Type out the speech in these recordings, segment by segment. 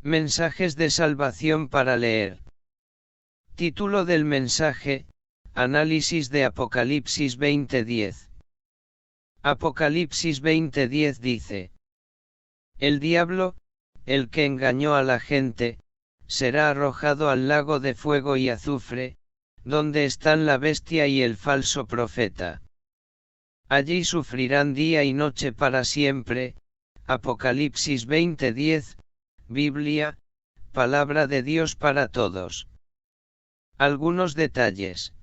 Mensajes de salvación para leer. Título del mensaje: Análisis de Apocalipsis 20:10. Apocalipsis 20:10 dice: El diablo, el que engañó a la gente, será arrojado al lago de fuego y azufre, donde están la bestia y el falso profeta. Allí sufrirán día y noche para siempre. Apocalipsis 20:10, Biblia, Palabra de Dios para todos. Algunos detalles.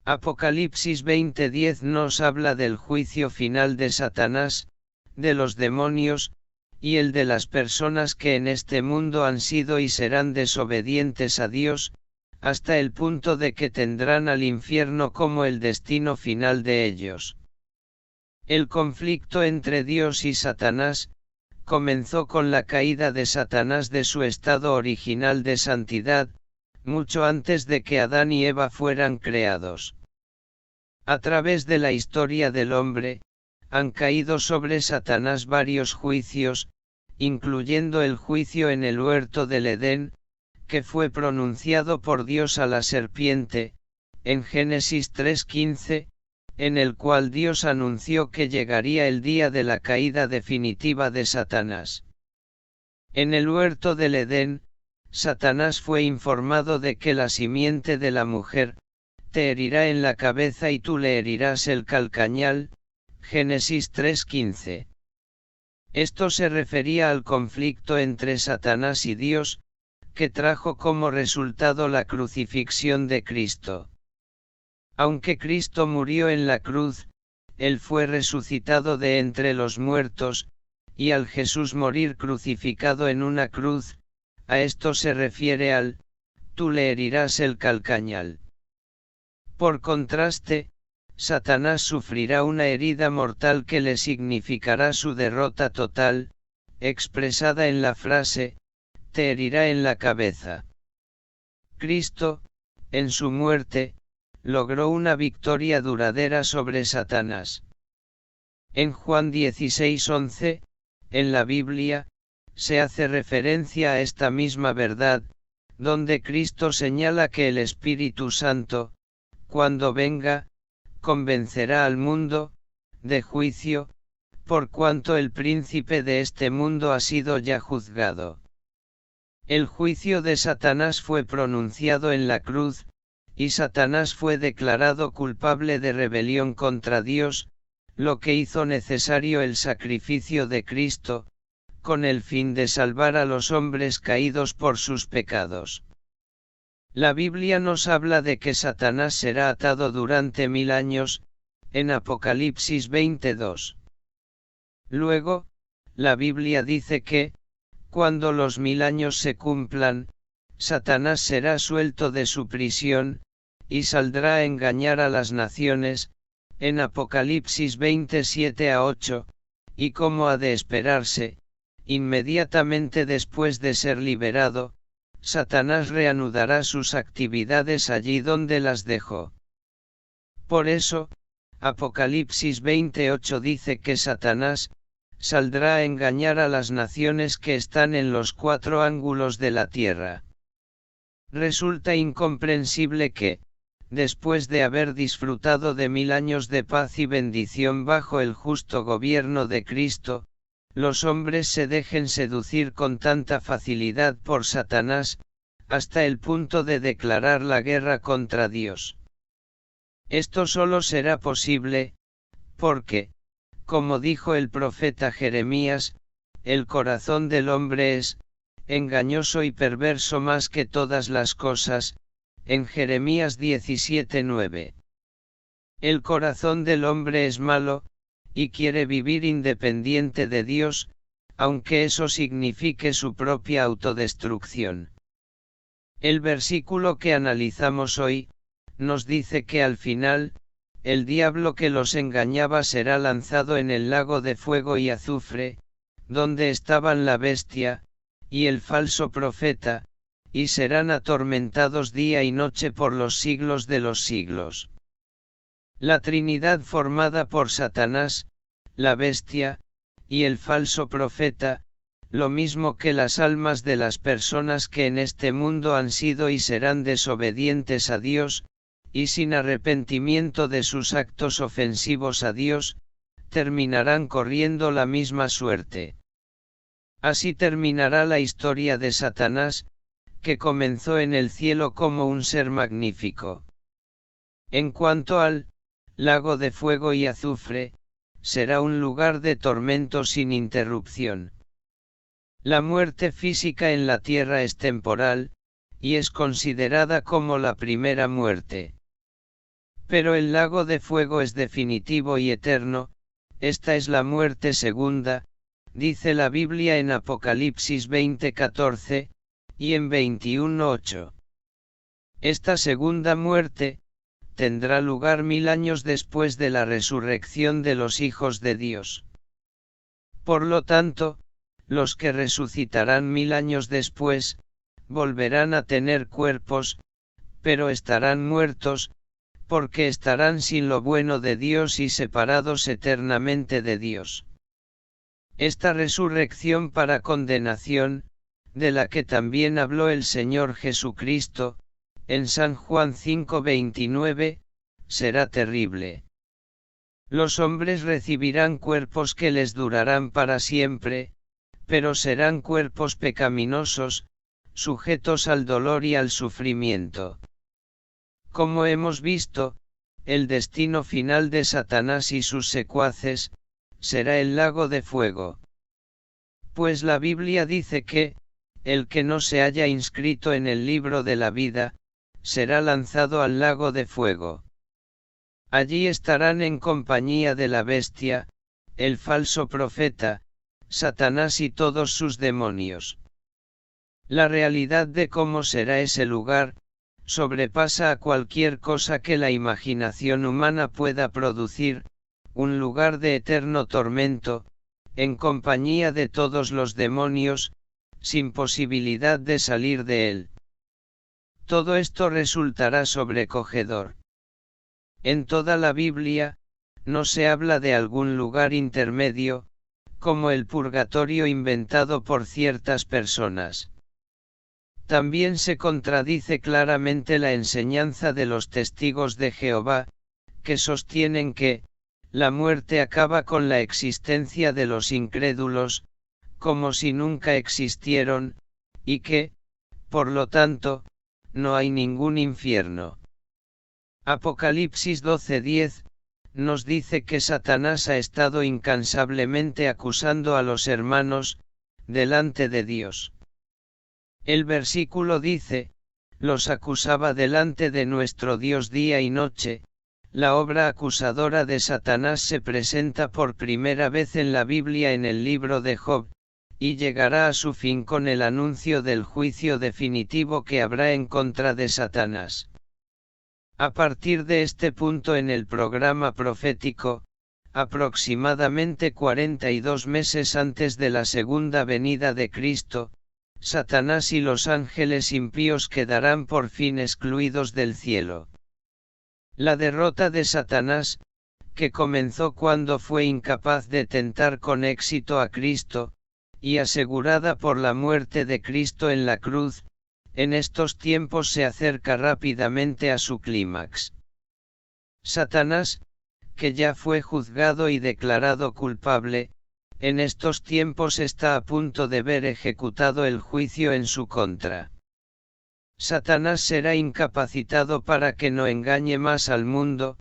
Apocalipsis 20:10 nos habla del juicio final de Satanás, de los demonios, y el de las personas que en este mundo han sido y serán desobedientes a Dios, hasta el punto de que tendrán al infierno como el destino final de ellos. El conflicto entre Dios y Satanás comenzó con la caída de Satanás de su estado original de santidad, mucho antes de que Adán y Eva fueran creados. A través de la historia del hombre, han caído sobre Satanás varios juicios, incluyendo el juicio en el huerto del Edén, que fue pronunciado por Dios a la serpiente, en Génesis 3:15, en el cual Dios anunció que llegaría el día de la caída definitiva de Satanás. En el huerto del Edén, Satanás fue informado de que la simiente de la mujer te herirá en la cabeza y tú le herirás el calcañal, Génesis 3:15. Esto se refería al conflicto entre Satanás y Dios, que trajo como resultado la crucifixión de Cristo. Aunque Cristo murió en la cruz, Él fue resucitado de entre los muertos, y al Jesús morir crucificado en una cruz, a esto se refiere al, tú le herirás el calcañal. Por contraste, Satanás sufrirá una herida mortal que le significará su derrota total, expresada en la frase, te herirá en la cabeza. Cristo, en su muerte, logró una victoria duradera sobre Satanás. En Juan 16:11, en la Biblia, se hace referencia a esta misma verdad, donde Cristo señala que el Espíritu Santo, cuando venga, convencerá al mundo, de juicio, por cuanto el príncipe de este mundo ha sido ya juzgado. El juicio de Satanás fue pronunciado en la cruz, y Satanás fue declarado culpable de rebelión contra Dios, lo que hizo necesario el sacrificio de Cristo, con el fin de salvar a los hombres caídos por sus pecados. La Biblia nos habla de que Satanás será atado durante 1000 años, en Apocalipsis 22. Luego, la Biblia dice que, cuando los 1000 años se cumplan, Satanás será suelto de su prisión, y saldrá a engañar a las naciones, en Apocalipsis 27:8, y como ha de esperarse, inmediatamente después de ser liberado, Satanás reanudará sus actividades allí donde las dejó. Por eso, Apocalipsis 28 dice que Satanás saldrá a engañar a las naciones que están en los 4 ángulos de la tierra. Resulta incomprensible que, después de haber disfrutado de 1000 años de paz y bendición bajo el justo gobierno de Cristo, los hombres se dejen seducir con tanta facilidad por Satanás, hasta el punto de declarar la guerra contra Dios. Esto solo será posible, porque, como dijo el profeta Jeremías, el corazón del hombre es engañoso y perverso más que todas las cosas, en Jeremías 17:9. El corazón del hombre es malo, y quiere vivir independiente de Dios, aunque eso signifique su propia autodestrucción. El versículo que analizamos hoy, nos dice que al final, el diablo que los engañaba será lanzado en el lago de fuego y azufre, donde estaban la bestia, y el falso profeta, y serán atormentados día y noche por los siglos de los siglos. La Trinidad formada por Satanás, la bestia, y el falso profeta, lo mismo que las almas de las personas que en este mundo han sido y serán desobedientes a Dios, y sin arrepentimiento de sus actos ofensivos a Dios, terminarán corriendo la misma suerte. Así terminará la historia de Satanás, que comenzó en el cielo como un ser magnífico. En cuanto al lago de fuego y azufre, será un lugar de tormento sin interrupción. La muerte física en la tierra es temporal, y es considerada como la primera muerte. Pero el lago de fuego es definitivo y eterno, esta es la muerte segunda, dice la Biblia en Apocalipsis 20:14, y en 21:8. Esta segunda muerte tendrá lugar 1000 años después de la resurrección de los hijos de Dios. Por lo tanto, los que resucitarán 1000 años después, volverán a tener cuerpos, pero estarán muertos, porque estarán sin lo bueno de Dios y separados eternamente de Dios. Esta resurrección para condenación, de la que también habló el Señor Jesucristo, en San Juan 5:29, será terrible. Los hombres recibirán cuerpos que les durarán para siempre, pero serán cuerpos pecaminosos, sujetos al dolor y al sufrimiento. Como hemos visto, el destino final de Satanás y sus secuaces, será el lago de fuego. Pues la Biblia dice que, el que no se haya inscrito en el libro de la vida, será lanzado al lago de fuego. Allí estarán en compañía de la bestia, el falso profeta, Satanás y todos sus demonios. La realidad de cómo será ese lugar, sobrepasa a cualquier cosa que la imaginación humana pueda producir, un lugar de eterno tormento, en compañía de todos los demonios, sin posibilidad de salir de él. Todo esto resultará sobrecogedor. En toda la Biblia, no se habla de algún lugar intermedio, como el purgatorio inventado por ciertas personas. También se contradice claramente la enseñanza de los testigos de Jehová, que sostienen que, la muerte acaba con la existencia de los incrédulos, como si nunca existieron, y que, por lo tanto, no hay ningún infierno. Apocalipsis 12:10, nos dice que Satanás ha estado incansablemente acusando a los hermanos, delante de Dios. El versículo dice, los acusaba delante de nuestro Dios día y noche. La obra acusadora de Satanás se presenta por primera vez en la Biblia en el libro de Job, y llegará a su fin con el anuncio del juicio definitivo que habrá en contra de Satanás. A partir de este punto en el programa profético, aproximadamente 42 meses antes de la segunda venida de Cristo, Satanás y los ángeles impíos quedarán por fin excluidos del cielo. La derrota de Satanás, que comenzó cuando fue incapaz de tentar con éxito a Cristo, y asegurada por la muerte de Cristo en la cruz, en estos tiempos se acerca rápidamente a su clímax. Satanás, que ya fue juzgado y declarado culpable, en estos tiempos está a punto de ver ejecutado el juicio en su contra. Satanás será incapacitado para que no engañe más al mundo,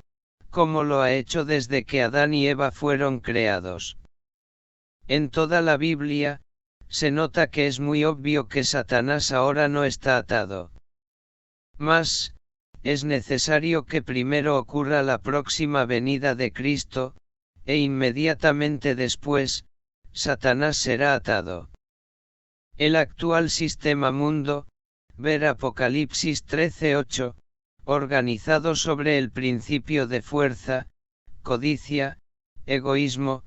como lo ha hecho desde que Adán y Eva fueron creados. En toda la Biblia, se nota que es muy obvio que Satanás ahora no está atado. Mas, es necesario que primero ocurra la próxima venida de Cristo, e inmediatamente después, Satanás será atado. El actual sistema mundo, ver Apocalipsis 13:8, organizado sobre el principio de fuerza, codicia, egoísmo,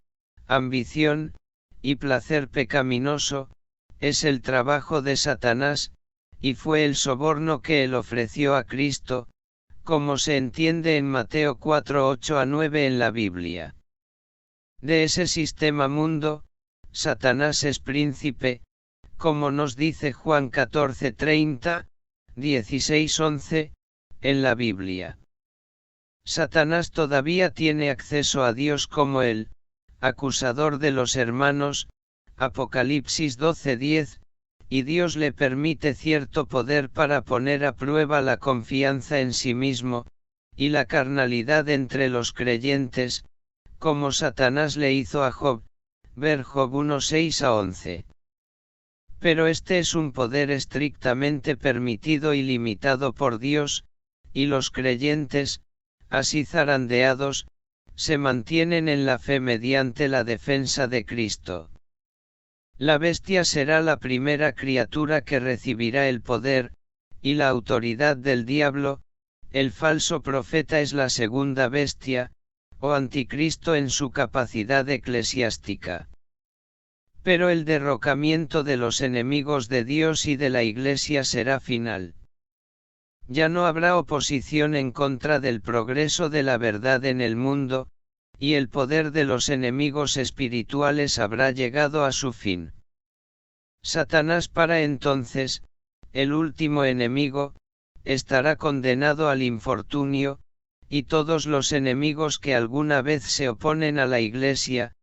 ambición, y placer pecaminoso, es el trabajo de Satanás, y fue el soborno que él ofreció a Cristo, como se entiende en Mateo 4:8-9 en la Biblia. De ese sistema mundo, Satanás es príncipe, como nos dice Juan 14:30, 16:11, en la Biblia. Satanás todavía tiene acceso a Dios como el acusador de los hermanos, Apocalipsis 12:10, y Dios le permite cierto poder para poner a prueba la confianza en sí mismo, y la carnalidad entre los creyentes, como Satanás le hizo a Job, ver Job 1:6-11. Pero este es un poder estrictamente permitido y limitado por Dios, y los creyentes, así zarandeados, se mantienen en la fe mediante la defensa de Cristo. La bestia será la primera criatura que recibirá el poder y la autoridad del diablo, el falso profeta es la segunda bestia, o anticristo en su capacidad eclesiástica. Pero el derrocamiento de los enemigos de Dios y de la Iglesia será final. Ya no habrá oposición en contra del progreso de la verdad en el mundo, y el poder de los enemigos espirituales habrá llegado a su fin. Satanás para entonces, el último enemigo, estará condenado al infortunio, y todos los enemigos que alguna vez se oponen a la Iglesia,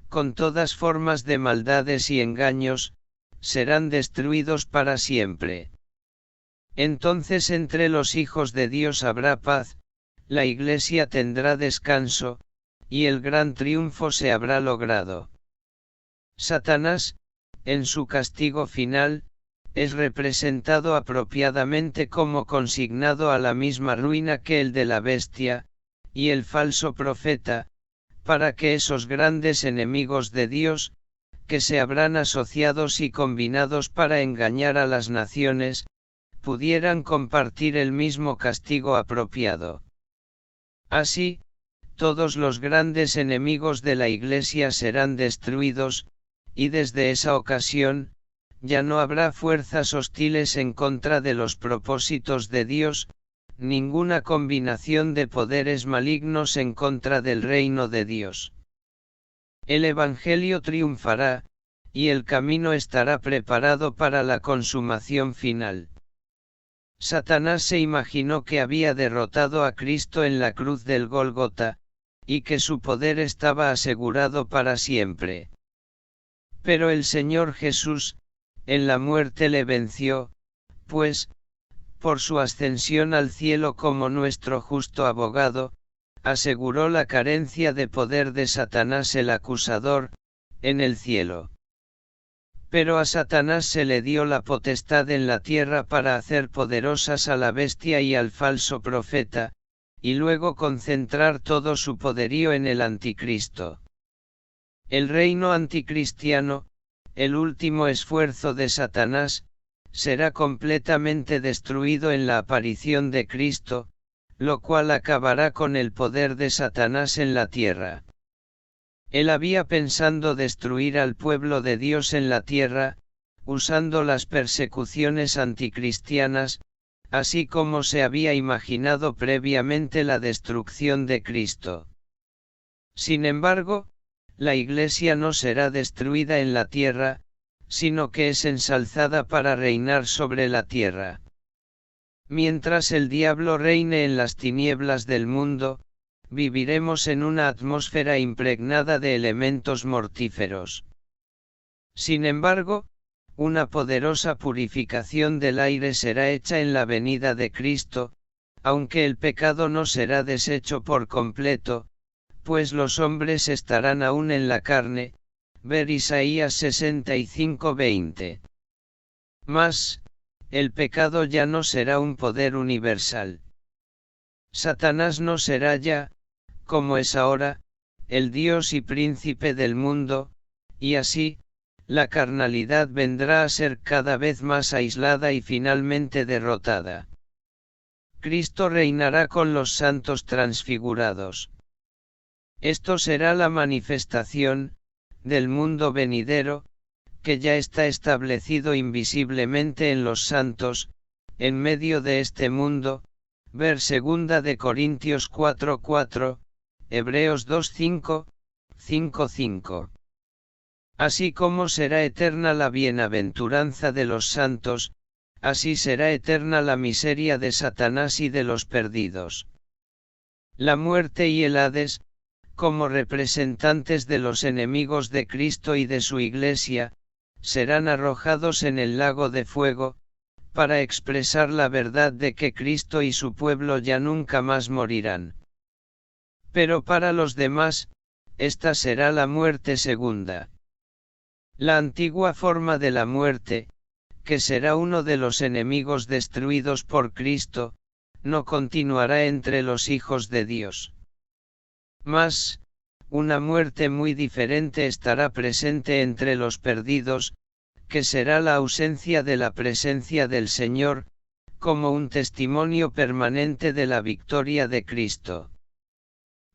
con todas formas de maldades y engaños, serán destruidos para siempre. Entonces entre los hijos de Dios habrá paz, la Iglesia tendrá descanso, y el gran triunfo se habrá logrado. Satanás, en su castigo final, es representado apropiadamente como consignado a la misma ruina que el de la bestia, y el falso profeta, para que esos grandes enemigos de Dios, que se habrán asociados y combinados para engañar a las naciones, pudieran compartir el mismo castigo apropiado. Así, todos los grandes enemigos de la Iglesia serán destruidos, y desde esa ocasión, ya no habrá fuerzas hostiles en contra de los propósitos de Dios, ninguna combinación de poderes malignos en contra del reino de Dios. El Evangelio triunfará, y el camino estará preparado para la consumación final. Satanás se imaginó que había derrotado a Cristo en la cruz del Gólgota, y que su poder estaba asegurado para siempre. Pero el Señor Jesús, en la muerte le venció, pues, por su ascensión al cielo como nuestro justo abogado, aseguró la carencia de poder de Satanás el acusador, en el cielo. Pero a Satanás se le dio la potestad en la tierra para hacer poderosas a la bestia y al falso profeta, y luego concentrar todo su poderío en el anticristo. El reino anticristiano, el último esfuerzo de Satanás, será completamente destruido en la aparición de Cristo, lo cual acabará con el poder de Satanás en la tierra. Él había pensado destruir al pueblo de Dios en la tierra, usando las persecuciones anticristianas, así como se había imaginado previamente la destrucción de Cristo. Sin embargo, la Iglesia no será destruida en la tierra, sino que es ensalzada para reinar sobre la tierra. Mientras el diablo reine en las tinieblas del mundo, viviremos en una atmósfera impregnada de elementos mortíferos. Sin embargo, una poderosa purificación del aire será hecha en la venida de Cristo, aunque el pecado no será deshecho por completo, pues los hombres estarán aún en la carne, ver Isaías 65:20. Mas, el pecado ya no será un poder universal. Satanás no será ya, como es ahora, el Dios y príncipe del mundo, y así, la carnalidad vendrá a ser cada vez más aislada y finalmente derrotada. Cristo reinará con los santos transfigurados. Esto será la manifestación del mundo venidero, que ya está establecido invisiblemente en los santos, en medio de este mundo, ver 2 de Corintios 4:4, Hebreos 2:5, 5:5. Así como será eterna la bienaventuranza de los santos, así será eterna la miseria de Satanás y de los perdidos. La muerte y el Hades, como representantes de los enemigos de Cristo y de su Iglesia, serán arrojados en el lago de fuego, para expresar la verdad de que Cristo y su pueblo ya nunca más morirán. Pero para los demás, esta será la muerte segunda. La antigua forma de la muerte, que será uno de los enemigos destruidos por Cristo, no continuará entre los hijos de Dios. Mas, una muerte muy diferente estará presente entre los perdidos, que será la ausencia de la presencia del Señor, como un testimonio permanente de la victoria de Cristo.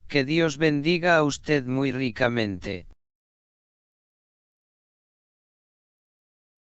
Que Dios bendiga a usted muy ricamente.